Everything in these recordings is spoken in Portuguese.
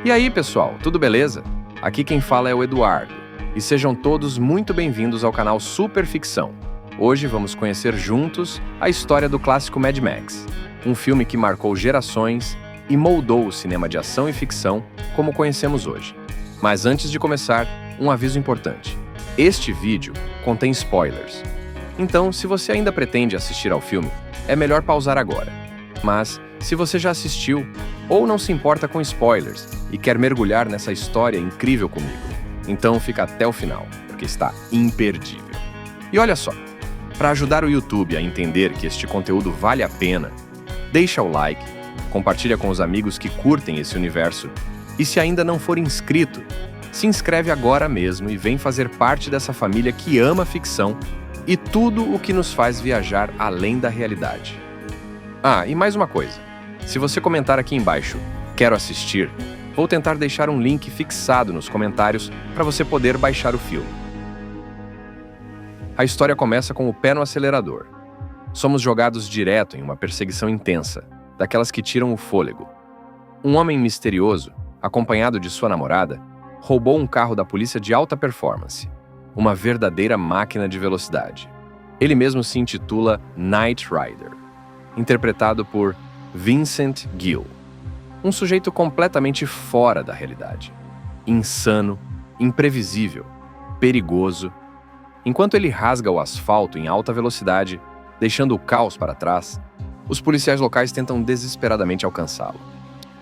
E aí, pessoal, tudo beleza? Aqui quem fala é o Eduardo, e sejam todos muito bem-vindos ao canal Super Ficção. Hoje vamos conhecer juntos a história do clássico Mad Max, um filme que marcou gerações e moldou o cinema de ação e ficção como conhecemos hoje. Mas antes de começar, um aviso importante. Este vídeo contém spoilers. Então, se você ainda pretende assistir ao filme, é melhor pausar agora. Mas, se você já assistiu ou não se importa com spoilers e quer mergulhar nessa história incrível comigo, então fica até o final, porque está imperdível. E olha só, para ajudar o YouTube a entender que este conteúdo vale a pena, deixa o like, compartilha com os amigos que curtem esse universo e se ainda não for inscrito, se inscreve agora mesmo e vem fazer parte dessa família que ama ficção e tudo o que nos faz viajar além da realidade. Ah, e mais uma coisa. Se você comentar aqui embaixo, quero assistir, vou tentar deixar um link fixado nos comentários para você poder baixar o filme. A história começa com o pé no acelerador. Somos jogados direto em uma perseguição intensa, daquelas que tiram o fôlego. Um homem misterioso, acompanhado de sua namorada, roubou um carro da polícia de alta performance, uma verdadeira máquina de velocidade. Ele mesmo se intitula Knight Rider, interpretado por Vincent Gill, um sujeito completamente fora da realidade. Insano, imprevisível, perigoso. Enquanto ele rasga o asfalto em alta velocidade, deixando o caos para trás, os policiais locais tentam desesperadamente alcançá-lo.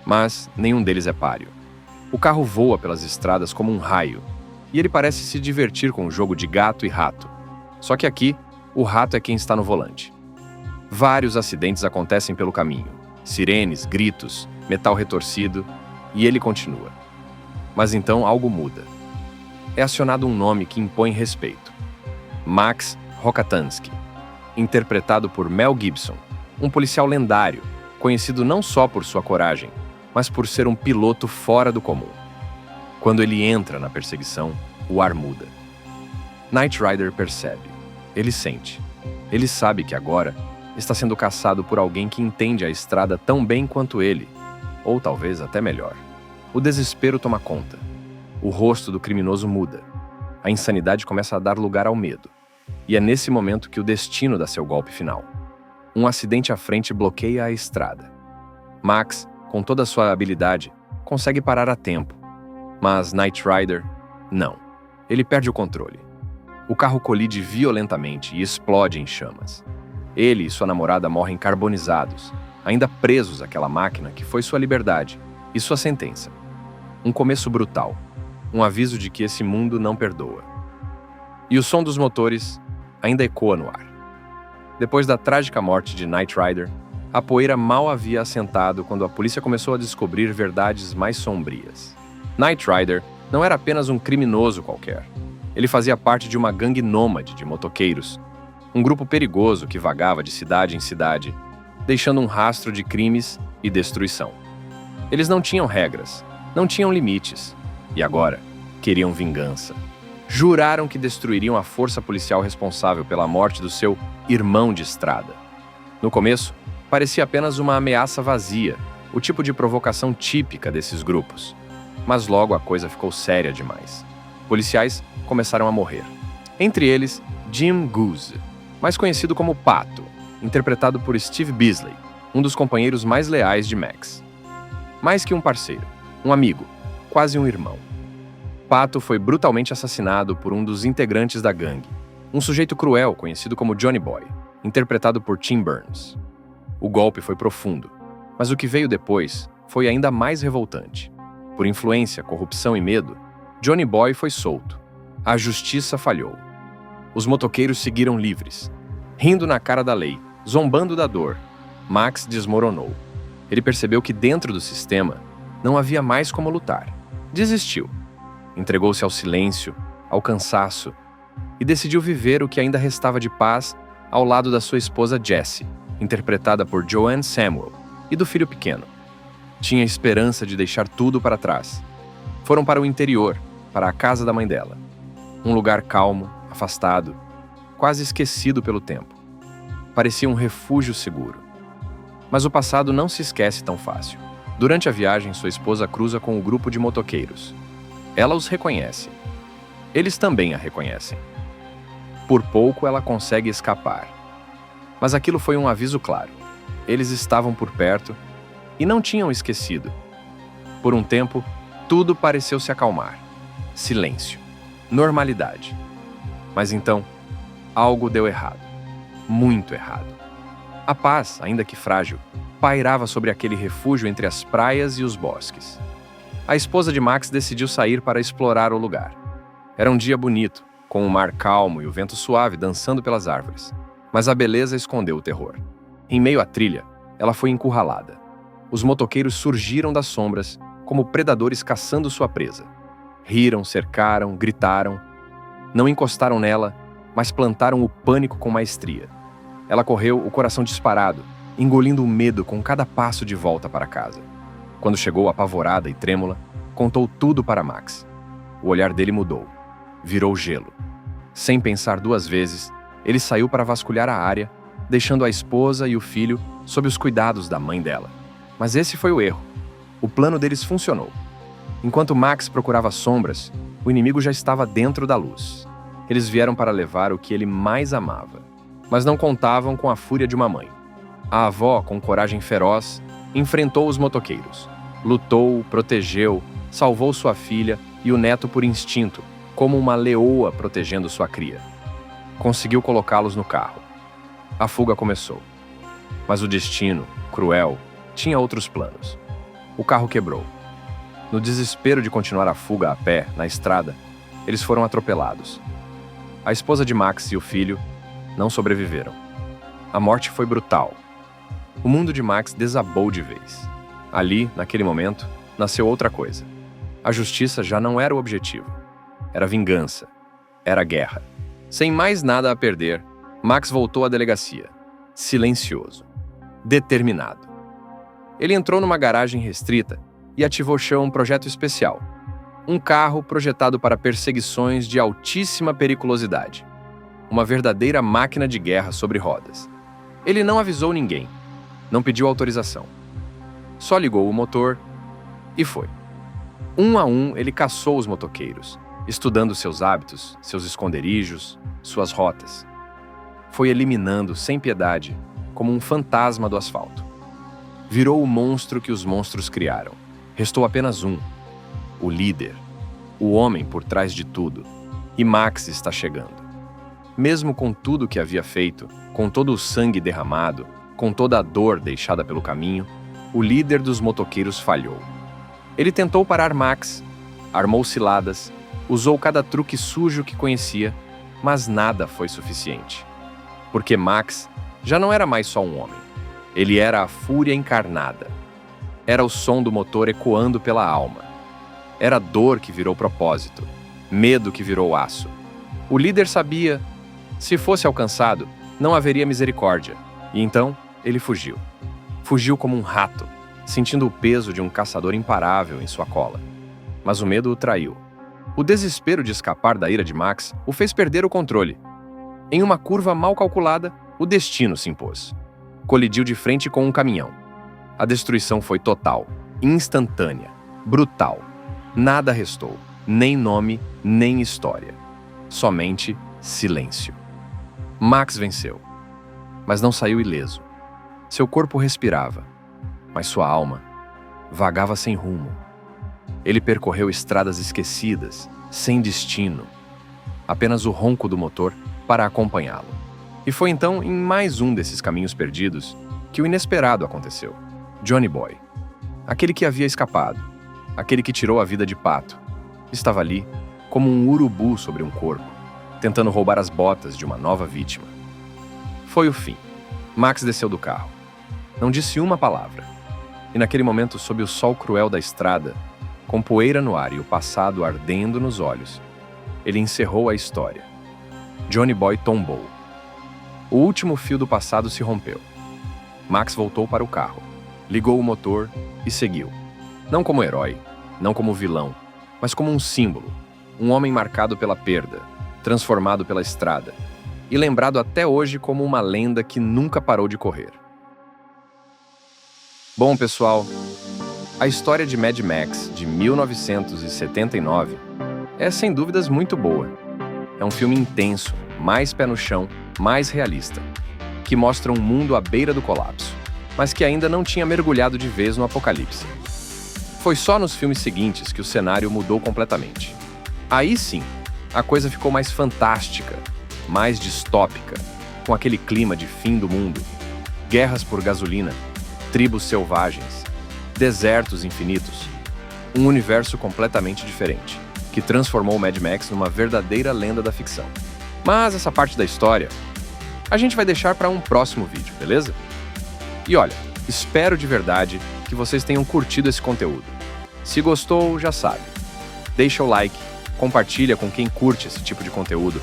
Mas nenhum deles é páreo. O carro voa pelas estradas como um raio, e ele parece se divertir com o jogo de gato e rato. Só que aqui, o rato é quem está no volante. Vários acidentes acontecem pelo caminho. Sirenes, gritos, metal retorcido, e ele continua. Mas então algo muda. É acionado um nome que impõe respeito. Max Rokatansky, interpretado por Mel Gibson, um policial lendário, conhecido não só por sua coragem, mas por ser um piloto fora do comum. Quando ele entra na perseguição, o ar muda. Knight Rider percebe. Ele sente. Ele sabe que agora está sendo caçado por alguém que entende a estrada tão bem quanto ele, ou talvez até melhor. O desespero toma conta. O rosto do criminoso muda. A insanidade começa a dar lugar ao medo. E é nesse momento que o destino dá seu golpe final. Um acidente à frente bloqueia a estrada. Max, com toda a sua habilidade, consegue parar a tempo. Mas Knight Rider, não. Ele perde o controle. O carro colide violentamente e explode em chamas. Ele e sua namorada morrem carbonizados, ainda presos àquela máquina que foi sua liberdade e sua sentença. Um começo brutal, um aviso de que esse mundo não perdoa. E o som dos motores ainda ecoa no ar. Depois da trágica morte de Knight Rider, a poeira mal havia assentado quando a polícia começou a descobrir verdades mais sombrias. Knight Rider não era apenas um criminoso qualquer. Ele fazia parte de uma gangue nômade de motoqueiros, um grupo perigoso que vagava de cidade em cidade, deixando um rastro de crimes e destruição. Eles não tinham regras, não tinham limites, e agora queriam vingança. Juraram que destruiriam a força policial responsável pela morte do seu irmão de estrada. No começo, parecia apenas uma ameaça vazia, o tipo de provocação típica desses grupos. Mas logo a coisa ficou séria demais. Policiais começaram a morrer. Entre eles, Jim Goose, mais conhecido como Pato, interpretado por Steve Bisley, um dos companheiros mais leais de Max. Mais que um parceiro, um amigo, quase um irmão. Pato foi brutalmente assassinado por um dos integrantes da gangue, um sujeito cruel conhecido como Johnny Boy, interpretado por Tim Burns. O golpe foi profundo, mas o que veio depois foi ainda mais revoltante. Por influência, corrupção e medo, Johnny Boy foi solto. A justiça falhou. Os motoqueiros seguiram livres. Rindo na cara da lei, zombando da dor, Max desmoronou. Ele percebeu que dentro do sistema não havia mais como lutar. Desistiu. Entregou-se ao silêncio, ao cansaço, e decidiu viver o que ainda restava de paz ao lado da sua esposa Jessie, interpretada por Joanne Samuel, e do filho pequeno. Tinha esperança de deixar tudo para trás. Foram para o interior, para a casa da mãe dela. Um lugar calmo, afastado, quase esquecido pelo tempo. Parecia um refúgio seguro. Mas o passado não se esquece tão fácil. Durante a viagem, sua esposa cruza com o grupo de motoqueiros. Ela os reconhece. Eles também a reconhecem. Por pouco ela consegue escapar. Mas aquilo foi um aviso claro. Eles estavam por perto e não tinham esquecido. Por um tempo, tudo pareceu se acalmar. Silêncio. Normalidade. Mas então, algo deu errado. Muito errado. A paz, ainda que frágil, pairava sobre aquele refúgio entre as praias e os bosques. A esposa de Max decidiu sair para explorar o lugar. Era um dia bonito, com o mar calmo e o vento suave dançando pelas árvores. Mas a beleza escondeu o terror. Em meio à trilha, ela foi encurralada. Os motoqueiros surgiram das sombras, como predadores caçando sua presa. Riram, cercaram, gritaram. Não encostaram nela, mas plantaram o pânico com maestria. Ela correu, o coração disparado, engolindo o medo com cada passo de volta para casa. Quando chegou apavorada e trêmula, contou tudo para Max. O olhar dele mudou. Virou gelo. Sem pensar duas vezes, ele saiu para vasculhar a área, deixando a esposa e o filho sob os cuidados da mãe dela. Mas esse foi o erro. O plano deles funcionou. Enquanto Max procurava sombras, o inimigo já estava dentro da luz. Eles vieram para levar o que ele mais amava. Mas não contavam com a fúria de uma mãe. A avó, com coragem feroz, enfrentou os motoqueiros. Lutou, protegeu, salvou sua filha e o neto por instinto, como uma leoa protegendo sua cria. Conseguiu colocá-los no carro. A fuga começou. Mas o destino, cruel, tinha outros planos. O carro quebrou. No desespero de continuar a fuga a pé, na estrada, eles foram atropelados. A esposa de Max e o filho não sobreviveram. A morte foi brutal. O mundo de Max desabou de vez. Ali, naquele momento, nasceu outra coisa. A justiça já não era o objetivo. Era vingança. Era guerra. Sem mais nada a perder, Max voltou à delegacia. Silencioso. Determinado. Ele entrou numa garagem restrita e ativou um projeto especial. Um carro projetado para perseguições de altíssima periculosidade. Uma verdadeira máquina de guerra sobre rodas. Ele não avisou ninguém. Não pediu autorização. Só ligou o motor e foi. Um a um, ele caçou os motoqueiros, estudando seus hábitos, seus esconderijos, suas rotas. Foi eliminando sem piedade, como um fantasma do asfalto. Virou o monstro que os monstros criaram. Restou apenas um, o líder, o homem por trás de tudo. E Max está chegando. Mesmo com tudo que havia feito, com todo o sangue derramado, com toda a dor deixada pelo caminho, o líder dos motoqueiros falhou. Ele tentou parar Max, armou ciladas, usou cada truque sujo que conhecia, mas nada foi suficiente. Porque Max já não era mais só um homem. Ele era a fúria encarnada. Era o som do motor ecoando pela alma. Era dor que virou propósito, medo que virou aço. O líder sabia, se fosse alcançado, não haveria misericórdia. E então, ele fugiu. Fugiu como um rato, sentindo o peso de um caçador imparável em sua cola. Mas o medo o traiu. O desespero de escapar da ira de Max o fez perder o controle. Em uma curva mal calculada, o destino se impôs. Colidiu de frente com um caminhão. A destruição foi total, instantânea, brutal. Nada restou, nem nome, nem história. Somente silêncio. Max venceu, mas não saiu ileso. Seu corpo respirava, mas sua alma vagava sem rumo. Ele percorreu estradas esquecidas, sem destino. Apenas o ronco do motor para acompanhá-lo. E foi então, em mais um desses caminhos perdidos, que o inesperado aconteceu. Johnny Boy. Aquele que havia escapado. Aquele que tirou a vida de Pato. Estava ali, como um urubu sobre um corpo, tentando roubar as botas de uma nova vítima. Foi o fim. Max desceu do carro. Não disse uma palavra. E naquele momento, sob o sol cruel da estrada, com poeira no ar e o passado ardendo nos olhos, ele encerrou a história. Johnny Boy tombou. O último fio do passado se rompeu. Max voltou para o carro, ligou o motor e seguiu. Não como herói, não como vilão, mas como um símbolo, um homem marcado pela perda, transformado pela estrada, e lembrado até hoje como uma lenda que nunca parou de correr. Bom, pessoal, A história de Mad Max, de 1979, é sem dúvidas muito boa. É um filme intenso, mais pé no chão, mais realista, que mostra um mundo à beira do colapso, mas que ainda não tinha mergulhado de vez no apocalipse. Foi só nos filmes seguintes que o cenário mudou completamente. Aí sim, a coisa ficou mais fantástica, mais distópica, com aquele clima de fim do mundo, guerras por gasolina, tribos selvagens, desertos infinitos, um universo completamente diferente, que transformou Mad Max numa verdadeira lenda da ficção. Mas essa parte da história, a gente vai deixar para um próximo vídeo, beleza? E olha, espero de verdade que vocês tenham curtido esse conteúdo. Se gostou, já sabe. Deixa o like, compartilha com quem curte esse tipo de conteúdo,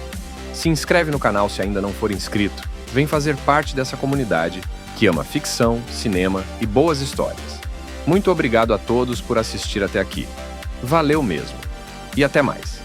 se inscreve no canal se ainda não for inscrito, vem fazer parte dessa comunidade que ama ficção, cinema e boas histórias. Muito obrigado a todos por assistir até aqui. Valeu mesmo. E até mais.